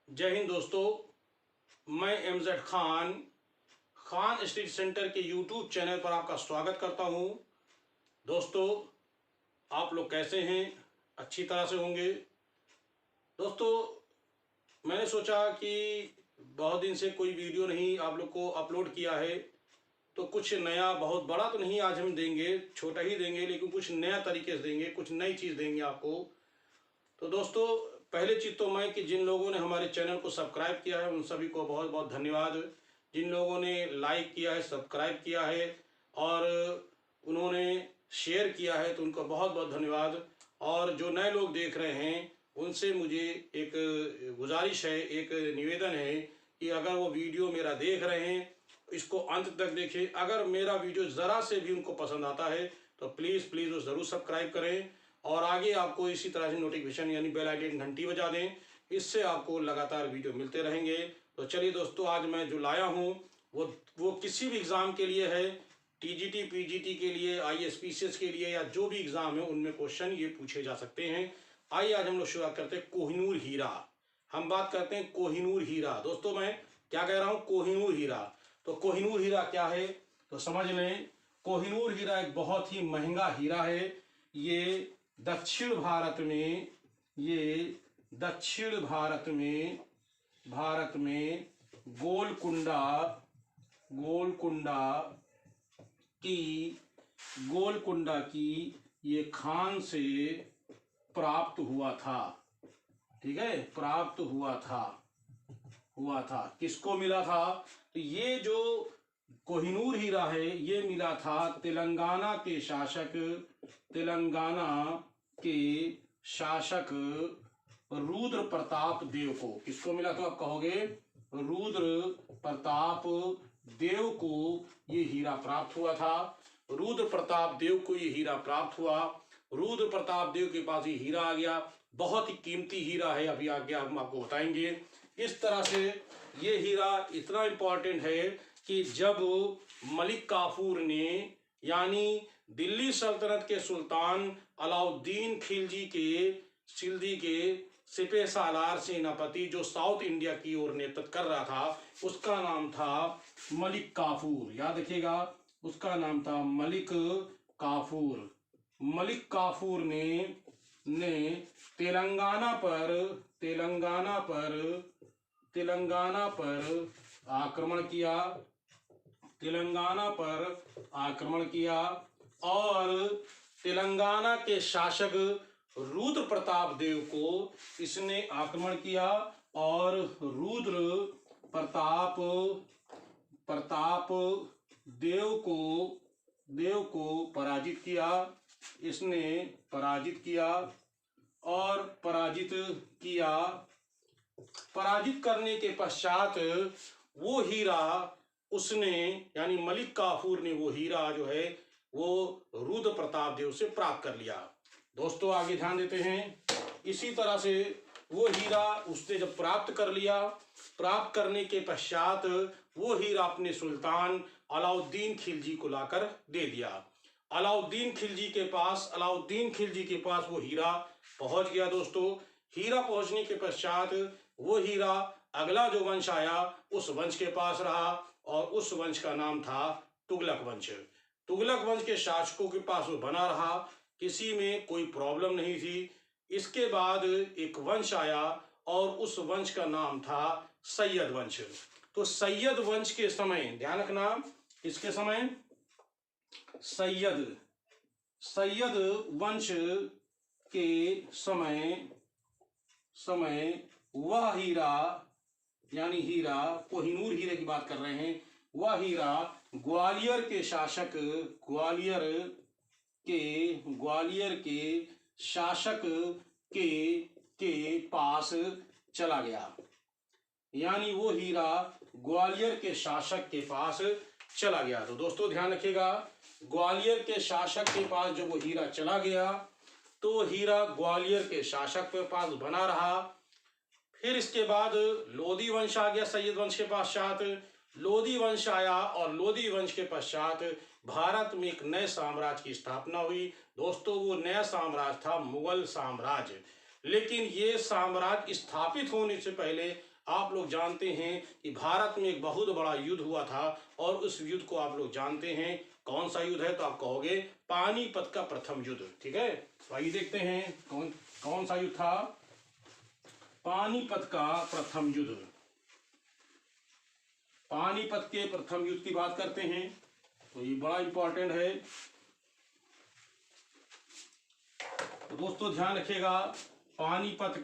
जय हिंद दोस्तों, मैं Mz Khan Khan street centre के यूट्यूब चैनल पर आपका स्वागत करता हूं। दोस्तों, आप लोग कैसे हैं? अच्छी तरह से होंगे। दोस्तों, मैंने सोचा कि बहुत दिन से कोई वीडियो नहीं आप लोग को अपलोड किया है, तो कुछ नया, बहुत बड़ा तो नहीं आज हम देंगे, छोटा ही देंगे, लेकिन कुछ नया तरीके से देंगे, कुछ नई चीज़ देंगे आपको। तो दोस्तों, पहले चीज़ तो मैं कि जिन लोगों ने हमारे चैनल को सब्सक्राइब किया है उन सभी को बहुत बहुत धन्यवाद। जिन लोगों ने लाइक किया है, सब्सक्राइब किया है और उन्होंने शेयर किया है, तो उनका बहुत बहुत धन्यवाद। और जो नए लोग देख रहे हैं उनसे मुझे एक गुजारिश है, एक निवेदन है कि अगर वो वीडियो मेरा देख रहे हैं इसको अंत तक देखें। अगर मेरा वीडियो ज़रा से भी उनको पसंद आता है तो प्लीज़ प्लीज़ वो ज़रूर सब्सक्राइब करें और आगे आपको इसी तरह से नोटिफिकेशन यानी बेल आइकन घंटी बजा दें। इससे आपको लगातार वीडियो मिलते रहेंगे। तो चलिए दोस्तों, आज मैं जो लाया हूँ वो किसी भी एग्ज़ाम के लिए है, टीजीटी पीजीटी के लिए, आईएएस के लिए, या जो भी एग्ज़ाम है उनमें क्वेश्चन ये पूछे जा सकते हैं। आइए आज हम लोग शुरुआत करते हैं कोहिनूर हीरा। हम बात करते हैं कोहिनूर हीरा। दोस्तों, मैं क्या कह रहा हूँ? कोहिनूर हीरा। तो कोहिनूर हीरा क्या है तो समझ लें। कोहिनूर हीरा एक बहुत ही महंगा हीरा है। ये दक्षिण भारत में गोलकुंडा की गोलकुंडा की ये खान से प्राप्त हुआ था। ठीक है, प्राप्त हुआ था। किसको मिला था? तो ये जो कोहिनूर हीरा है ये मिला था तेलंगाना के शासक रुद्र प्रताप देव को। किसको मिला? तो आप कहोगे रुद्र प्रताप देव को ये हीरा प्राप्त हुआ था। रुद्र प्रताप देव को ये हीरा प्राप्त हुआ। रुद्र प्रताप देव के पास ये हीरा आ गया। बहुत ही कीमती हीरा है, अभी आगे हम आपको बताएंगे। इस तरह से ये हीरा इतना इम्पोर्टेंट है कि जब मलिक काफूर ने यानी दिल्ली सल्तनत के सुल्तान अलाउद्दीन खिलजी के सिपह सालार सेनापति जो साउथ इंडिया की ओर नेतृत्व कर रहा था, उसका नाम था मलिक काफूर। याद रखिएगा, उसका नाम था मलिक काफूर। मलिक काफूर ने तेलंगाना पर आक्रमण किया और तेलंगाना के शासक रुद्र प्रताप देव को इसने आक्रमण किया और रुद्र प्रताप देव को पराजित किया। इसने पराजित किया और पराजित करने के पश्चात वो हीरा उसने यानी मलिक काफूर ने वो हीरा जो है वो रुद्र प्रताप देव से प्राप्त कर लिया। दोस्तों, आगे ध्यान देते हैं। इसी तरह से वो हीरा उसने जब प्राप्त कर लिया, प्राप्त करने के पश्चात वो हीरा अपने सुल्तान अलाउद्दीन खिलजी को लाकर दे दिया। अलाउद्दीन खिलजी के पास वो हीरा पहुंच गया। दोस्तों, हीरा पहुंचने के पश्चात वो हीरा अगला जो वंश आया उस वंश के पास रहा और उस वंश का नाम था तुगलक वंश। तुगलक वंश के शासकों के पास वो बना रहा, किसी में कोई प्रॉब्लम नहीं थी। इसके बाद एक वंश आया और उस वंश का नाम था सैयद वंश। तो सैयद वंश के समय, ध्यान रखना, किसके समय? सैयद वंश के समय वह हीरा यानी हीरा कोहिनूर हीरे की बात कर रहे हैं, वह हीरा ग्वालियर के शासक के पास चला गया। यानी वो हीरा ग्वालियर के शासक के पास चला गया। तो दोस्तों ध्यान रखिएगा, ग्वालियर के शासक के पास जब वो हीरा चला गया तो हीरा ग्वालियर के शासक के पास बना रहा। फिर इसके बाद लोधी वंश आ गया सैयद वंश के पश्चात। लोधी वंश आया और लोधी वंश के पश्चात भारत में एक नए साम्राज्य की स्थापना हुई। दोस्तों, वो नया साम्राज्य था मुगल साम्राज्य। लेकिन ये साम्राज्य स्थापित होने से पहले आप लोग जानते हैं कि भारत में एक बहुत बड़ा युद्ध हुआ था और उस युद्ध को आप लोग जानते हैं। कौन सा युद्ध है? तो आप कहोगे पानीपत का प्रथम युद्ध। ठीक है, तो आइए देखते हैं कौन कौन सा युद्ध था। पानीपत का प्रथम युद्ध। पानीपत के प्रथम युद्ध की बात करते हैं तो ये बड़ा इंपॉर्टेंट है। तो दोस्तों ध्यान रखिएगा, पानीपत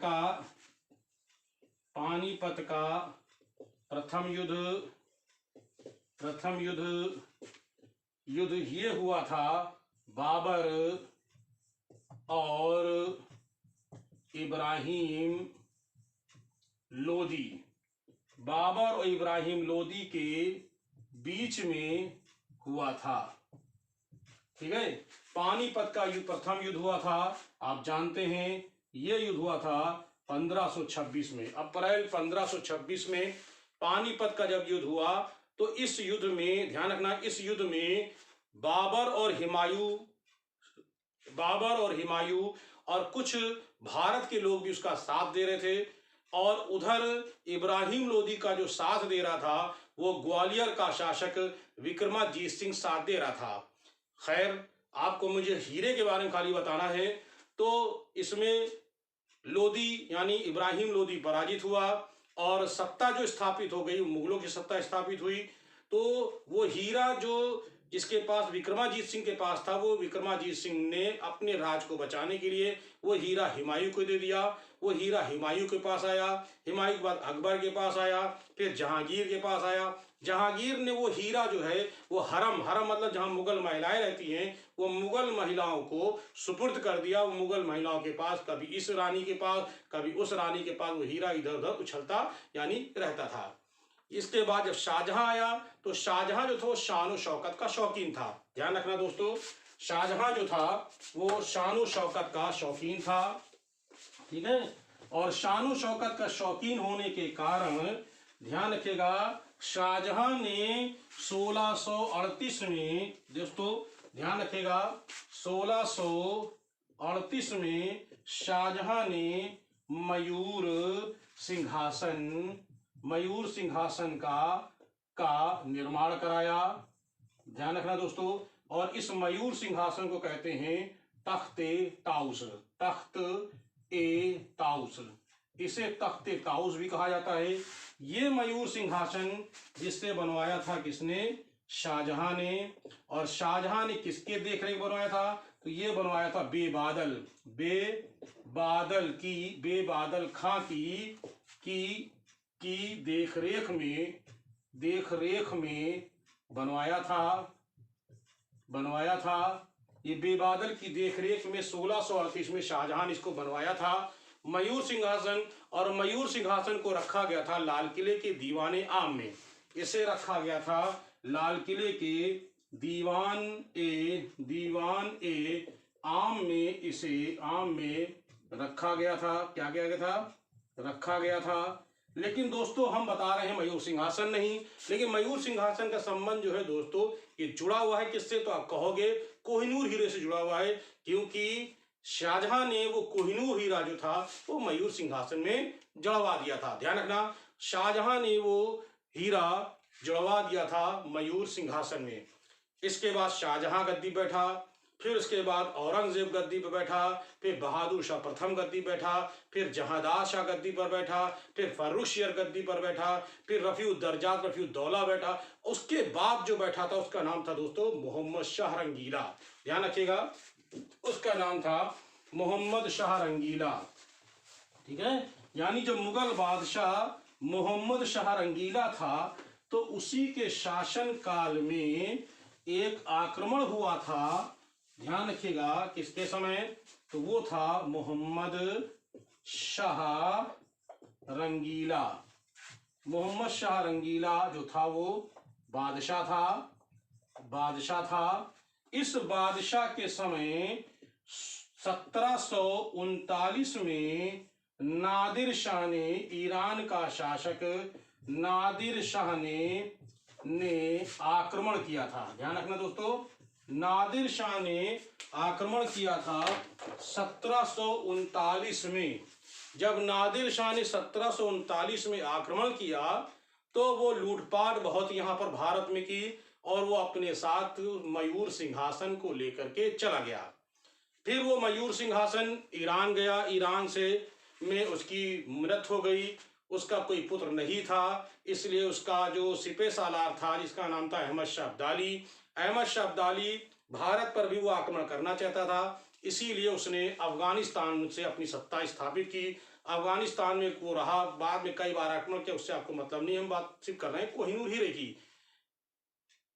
का प्रथम युद्ध ये हुआ था बाबर और इब्राहिम लोदी। बाबर और इब्राहिम लोदी के बीच में हुआ था। ठीक है, पानीपत का युद्ध प्रथम युद्ध हुआ था। आप जानते हैं ये युद्ध हुआ था 1526 में। अप्रैल 1526 में पानीपत का जब युद्ध हुआ तो इस युद्ध में ध्यान रखना, इस युद्ध में बाबर और हिमायूं और कुछ भारत के लोग भी उसका साथ दे रहे थे और उधर इब्राहिम लोदी का जो साथ दे रहा था वो ग्वालियर का शासक विक्रमाजीत सिंह साथ दे रहा था। खैर, आपको मुझे हीरे के बारे में खाली बताना है। तो इसमें लोदी यानी इब्राहिम लोदी पराजित हुआ और सत्ता जो स्थापित हो गई, मुगलों की सत्ता स्थापित हुई। तो वो हीरा जो जिसके पास विक्रमाजीत सिंह के पास था, वो विक्रमाजीत सिंह ने अपने राज को बचाने के लिए वो हीरा हुमायूं को दे दिया। वो हीरा हुमायूं के पास आया, हुमायूं के बाद अकबर के पास आया, फिर जहांगीर के पास आया। जहांगीर ने वो हीरा जो है वो हरम मतलब जहां मुगल महिलाएं रहती हैं, वो मुगल महिलाओं को सुपुर्द कर दिया। वो मुगल महिलाओं के पास, कभी इस रानी के पास कभी उस रानी के पास वो हीरा इधर उधर उछलता यानी रहता था। इसके बाद जब शाहजहां आया तो शाहजहां जो था वो शान शौकत का शौकीन था। ध्यान रखना दोस्तों, शाहजहां जो था वो शान शौकत का शौकीन था। ठीक है, और शान शौकत का शौकीन होने के कारण ध्यान रखिएगा, शाहजहां ने 1638 में, दोस्तों ध्यान रखिएगा, 1638 में शाहजहां ने मयूर सिंहासन का निर्माण कराया। ध्यान रखना दोस्तों, और इस मयूर सिंहासन को कहते हैं तख्त-ए-ताउस। इसे तख्त-ए-ताउस भी कहा जाता है। ये मयूर सिंहासन जिससे बनवाया था किसने? शाहजहां ने। और शाहजहां ने किसके देखरेख बनवाया था? तो ये बनवाया था बेबादल खां की देखरेख में बनवाया था। ये बेबादल की देखरेख में 1638 में शाहजहां ने इसको बनवाया था मयूर सिंहासन। और मयूर सिंहासन को रखा गया था लाल किले के दीवाने आम में। इसे रखा गया था लाल किले के दीवान ए आम में। इसे आम में रखा गया था। क्या किया गया था? रखा गया था। लेकिन दोस्तों हम बता रहे हैं मयूर सिंहासन नहीं, लेकिन मयूर सिंहासन का संबंध जो है दोस्तों ये जुड़ा हुआ है किससे? तो आप कहोगे कोहिनूर हीरे से जुड़ा हुआ है, क्योंकि शाहजहां ने वो कोहिनूर हीरा जो था वो मयूर सिंहासन में जड़वा दिया था। ध्यान रखना, शाहजहां ने वो हीरा जड़वा दिया था मयूर सिंहासन में। इसके बाद शाहजहां गद्दी बैठा, फिर उसके बाद औरंगजेब गद्दी पर बैठा, फिर बहादुर शाह प्रथम गद्दी बैठा, फिर जहांदार शाह गद्दी पर बैठा, फिर फर्रुखशियर गद्दी पर बैठा, फिर रफीउद्दौला बैठा। उसके बाद जो बैठा था उसका नाम था दोस्तों मोहम्मद शाह रंगीला। ध्यान रखिएगा, उसका नाम था मोहम्मद शाह रंगीला। ठीक है, यानी जब मुगल बादशाह मोहम्मद शाह रंगीला था तो उसी के शासन काल में एक आक्रमण हुआ था। ध्यान रखिएगा, किसके समय? तो वो था मोहम्मद शाह रंगीला। मोहम्मद शाह रंगीला जो था वो बादशाह था। इस बादशाह के समय 1739 में नादिर शाह ने, ईरान का शासक नादिर शाह ने आक्रमण किया था। ध्यान रखना दोस्तों, नादिर शाह ने आक्रमण किया था 1739 में। जब नादिर शाह ने 1739 में आक्रमण किया तो वो लूटपाट बहुत यहाँ पर भारत में की और वो अपने साथ मयूर सिंहासन को लेकर के चला गया। फिर वो मयूर सिंहासन ईरान गया, ईरान से में उसकी मृत्यु हो गई। उसका कोई पुत्र नहीं था, इसलिए उसका जो सिपह सालार था जिसका नाम था अहमद शाह अब्दाली, अहमद शाह अब्दाली भारत पर भी वो आक्रमण करना चाहता था, इसीलिए उसने अफगानिस्तान से अपनी सत्ता स्थापित की। अफगानिस्तान में वो रहा, बाद में कई बार आक्रमण किया, उससे आपको मतलब नहीं, हम बात सिर्फ कर रहे हैं कोहिनूर हीरे की।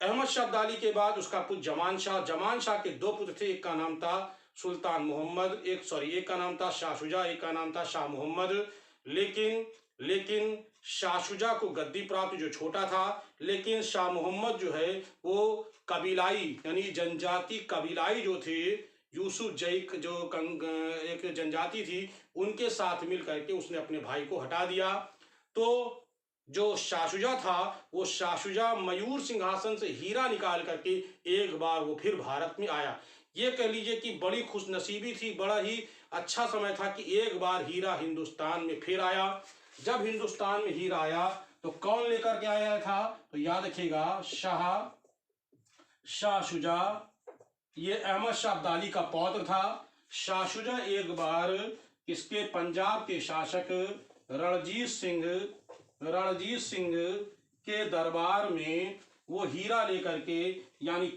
अहमद शाह अब्दाली के बाद उसका पुत्र जमान शाह, जमान शाह के दो पुत्र थे, एक का नाम था सुल्तान मोहम्मद, एक का नाम था शाह शुजा, एक का नाम था शाह मोहम्मद। लेकिन शाह शुजा को गद्दी प्राप्त जो छोटा था, लेकिन शाह मोहम्मद जो है वो कबीलाई यानी जनजाति कबीलाई जो थे, यूसुफ जैक जो एक जनजाति थी, उनके साथ मिल करके उसने अपने भाई को हटा दिया। तो जो शाह शुजा था वो शाह शुजा मयूर सिंहासन से हीरा निकाल करके एक बार वो फिर भारत में आया। ये कह लीजिए कि बड़ी खुशनसीबी थी, बड़ा ही अच्छा समय था कि एक बार हीरा हिंदुस्तान में फिर आया। जब हिंदुस्तान में हीरा आया तो कौन लेकर के आया था, तो याद रखिएगा शाह शुजा, ये अहमद शाह अब्दाली का पौत्र था। शाह शुजा एक बार इसके पंजाब के शासक रणजीत सिंह के दरबार में वो हीरा लेकर के यानी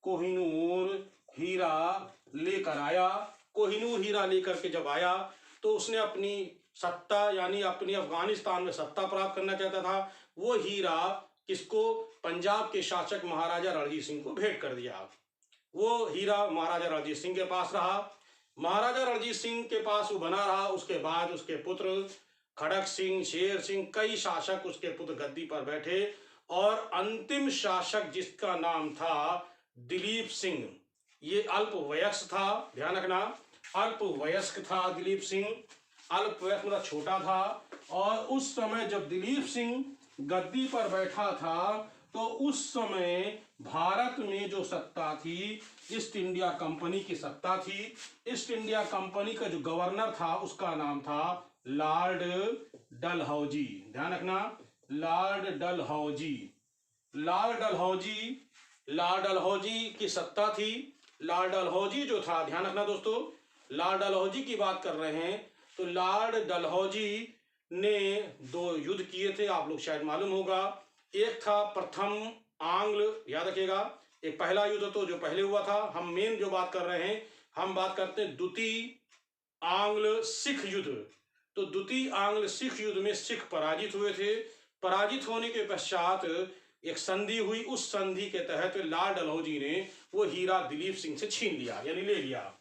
कोहिनूर हीरा लेकर आया। कोहिनूर हीरा लेकर के जब आया तो उसने अपनी सत्ता यानी अपनी अफगानिस्तान में सत्ता प्राप्त करना चाहता था। वो हीरा किसको, पंजाब के शासक महाराजा रणजीत सिंह को भेंट कर दिया। वो हीरा महाराजा रणजीत सिंह के पास रहा, महाराजा रणजीत सिंह के पास वो बना रहा। उसके बाद उसके पुत्र खड़क सिंह, शेर सिंह, कई शासक उसके पुत्र गद्दी पर बैठे और अंतिम शासक जिसका नाम था दिलीप सिंह, ये अल्पवयस्क था, ध्यान रखना अल्पवयस्क था दिलीप सिंह, अल्पवयस्क मतलब छोटा था। और उस समय जब दिलीप सिंह गद्दी पर बैठा था तो उस समय भारत में जो सत्ता थी ईस्ट इंडिया कंपनी की सत्ता थी। ईस्ट इंडिया कंपनी का जो गवर्नर था उसका नाम था लॉर्ड डलहौजी, ध्यान रखना लॉर्ड डलहौजी की सत्ता थी। लॉर्ड डलहौजी जो था, ध्यान रखना दोस्तों, लॉर्ड डलहौजी की बात कर रहे हैं तो लॉर्ड डलहौजी ने दो युद्ध किए थे, आप लोग शायद मालूम होगा। एक था प्रथम आंग्ल, याद रखिएगा, एक पहला युद्ध तो जो पहले हुआ था, हम मेन जो बात कर रहे हैं हम बात करते हैं द्वितीय आंग्ल सिख युद्ध। तो द्वितीय आंग्ल सिख युद्ध में सिख पराजित हुए थे। पराजित होने के पश्चात एक संधि हुई, उस संधि के तहत लॉर्ड डलहौजी ने वो हीरा दिलीप सिंह से छीन लिया यानी ले लिया।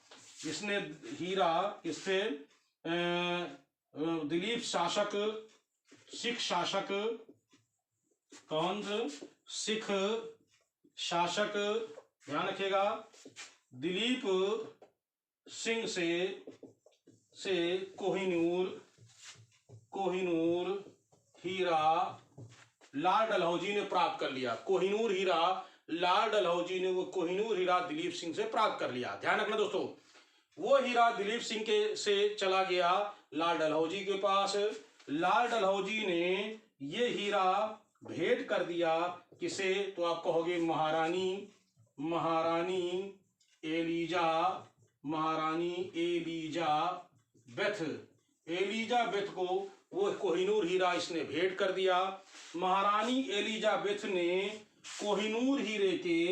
इसने हीरा किससे, दिलीप शासक, सिख शासक, कौन सिख शासक, ध्यान रखिएगा, दिलीप सिंह से कोहिनूर हीरा लॉर्ड डलहौजी ने प्राप्त कर लिया। कोहिनूर हीरा लॉर्ड डलहौजी ने वो कोहिनूर हीरा दिलीप सिंह से प्राप्त कर लिया। ध्यान रखना दोस्तों, वो हीरा दिलीप सिंह के से चला गया लॉर्ड डलहौजी के पास। लॉर्ड डलहौजी ने ये हीरा भेंट कर दिया किसे, तो आप कहोगे महारानी एलिजाबेथ को वो कोहिनूर हीरा इसने भेंट कर दिया। महारानी एलिजाबेथ ने कोहिनूर हीरे के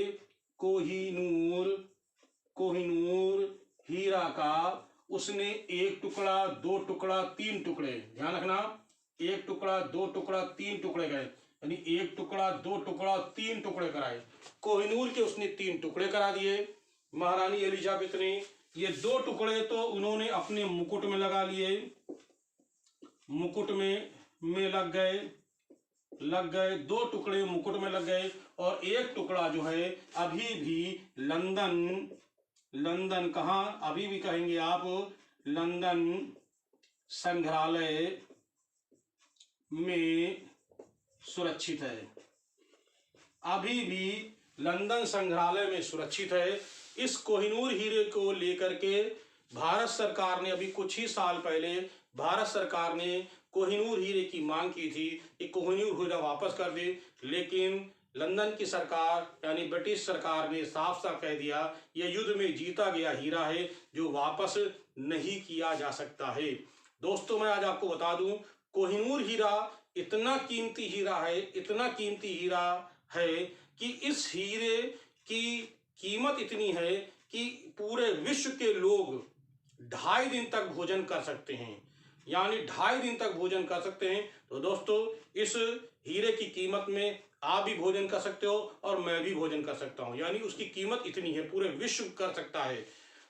कोहिनूर हीरा का उसने एक टुकड़ा, दो टुकड़ा, तीन टुकड़े, ध्यान रखना, एक टुकड़ा, दो टुकड़ा, तीन टुकड़े गए, यानी एक टुकड़ा, दो टुकड़ा, तीन टुकड़े कराए। कोहिनूर के उसने तीन टुकड़े करा दिए महारानी एलिजाबेथ ने। ये दो टुकड़े तो उन्होंने अपने मुकुट में लगा लिए, मुकुट में लग गए, दो टुकड़े मुकुट में लग गए। और एक टुकड़ा जो है अभी भी लंदन कहाँ, अभी भी कहेंगे आप लंदन संग्रहालय में सुरक्षित है, अभी भी लंदन संग्रहालय में सुरक्षित है। इस कोहिनूर हीरे को लेकर के भारत सरकार ने अभी कुछ ही साल पहले भारत सरकार ने कोहिनूर हीरे की मांग की थी कि कोहिनूर हीरा वापस कर दे, लेकिन लंदन की सरकार यानी ब्रिटिश सरकार ने साफ साफ कह दिया यह युद्ध में जीता गया हीरा है जो वापस नहीं किया जा सकता है। दोस्तों, मैं आज आपको बता दूं, कोहिनूर हीरा इतना कीमती हीरा है, इतना कीमती हीरा है कि इस हीरे की कीमत इतनी है कि पूरे विश्व के लोग 2.5 दिन तक भोजन कर सकते हैं, यानी 2.5 दिन तक भोजन कर सकते हैं। तो दोस्तों, इस हीरे की कीमत में आप भी भोजन कर सकते हो और मैं भी भोजन कर सकता हूं, यानी उसकी कीमत इतनी है, पूरे विश्व कर सकता है।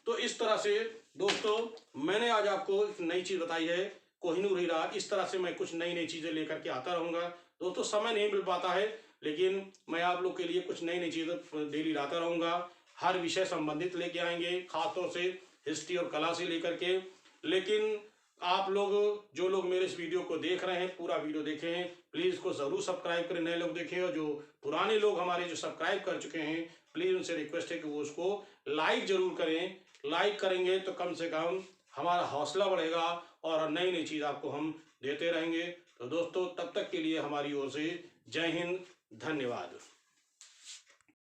तो इस तरह से दोस्तों, मैंने आज आपको एक नई चीज बताई है, कोहिनूर हीरा। इस तरह से मैं कुछ नई नई चीजें लेकर के आता रहूंगा। दोस्तों, समय नहीं मिल पाता है, लेकिन मैं आप लोग के लिए कुछ नई नई चीजें डेली लाता रहूंगा। हर विषय संबंधित लेके आएंगे, खासतौर से हिस्ट्री और कला से लेकर के। लेकिन आप लोग, जो लोग मेरे इस वीडियो को देख रहे हैं, पूरा वीडियो देखें, प्लीज़ इसको ज़रूर सब्सक्राइब करें। नए लोग देखें, और जो पुराने लोग हमारे जो सब्सक्राइब कर चुके हैं, प्लीज़ उनसे रिक्वेस्ट है कि वो उसको लाइक ज़रूर करें। लाइक करेंगे तो कम से कम हमारा हौसला बढ़ेगा और नई नई चीज़ आपको हम देते रहेंगे। तो दोस्तों, तब तक के लिए हमारी ओर से जय हिंद, धन्यवाद।